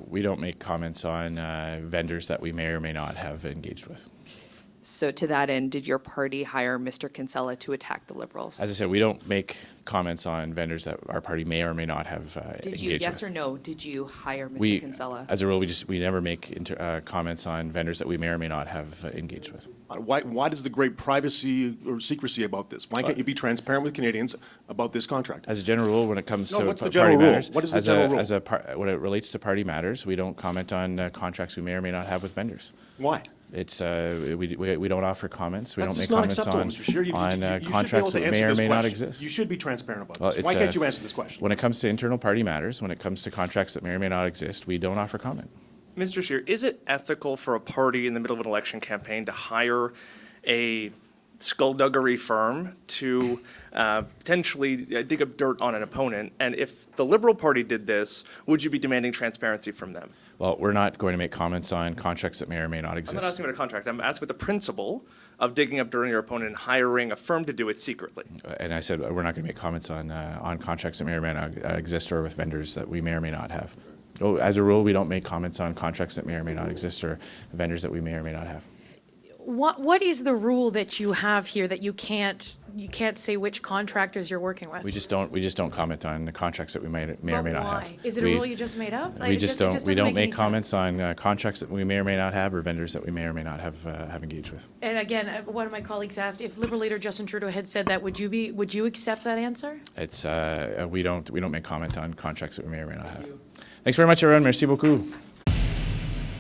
We don't make comments on vendors that we may or may not have engaged with. So to that end, did your party hire Mr. Kinsella to attack the Liberals? As I said, we don't make comments on vendors that our party may or may not have Did engaged you, with. yes or no, did you hire Mr. We, Kinsella? as a rule, we never make comments on vendors that we may or may not have engaged with. Why does the great privacy or secrecy about this? Why can't you be transparent with Canadians about this contract? As a general rule, when it comes No, to what's the party general rule? matters, What is the general rule? when it relates to party matters, we don't comment on contracts we may or may not have with vendors. Why? It's we don't offer comments. We That's don't make just not comments acceptable, on Mr. Scheer. You should be able contracts to that answer may or this may not question. exist. You should be transparent about Well, this. it's Why can't you answer this question? When it comes to internal party matters, when it comes to contracts that may or may not exist, we don't offer comment. Mr. Scheer, is it ethical for a party in the middle of an election campaign to hire a skullduggery firm to potentially dig up dirt on an opponent? And if the Liberal Party did this, would you be demanding transparency from them? Well, we're not going to make comments on contracts that may or may not I'm exist. not asking about a contract. I'm asking about the principle of digging up dirt on your opponent and hiring a firm to do it secretly. And I said we're not going to make comments on contracts that may or may not exist or with vendors that we may or may not have. Oh, as a rule, we don't make comments on contracts that may or may not exist or vendors that we may or may not have. What is the rule that you have here that you can't say which contractors you're working with? We just don't comment on the contracts that we may or may not why? have. Is it a rule you just made up? Like, We it just it don't. We doesn't don't make any make sense. comments on contracts that we may or may not have or vendors that we may or may not have engaged with. And again, one of my colleagues asked if Liberal leader Justin Trudeau had said that, would you accept that answer? It's we don't make comment on contracts that we may or may not have. Thanks very much, everyone. Merci beaucoup.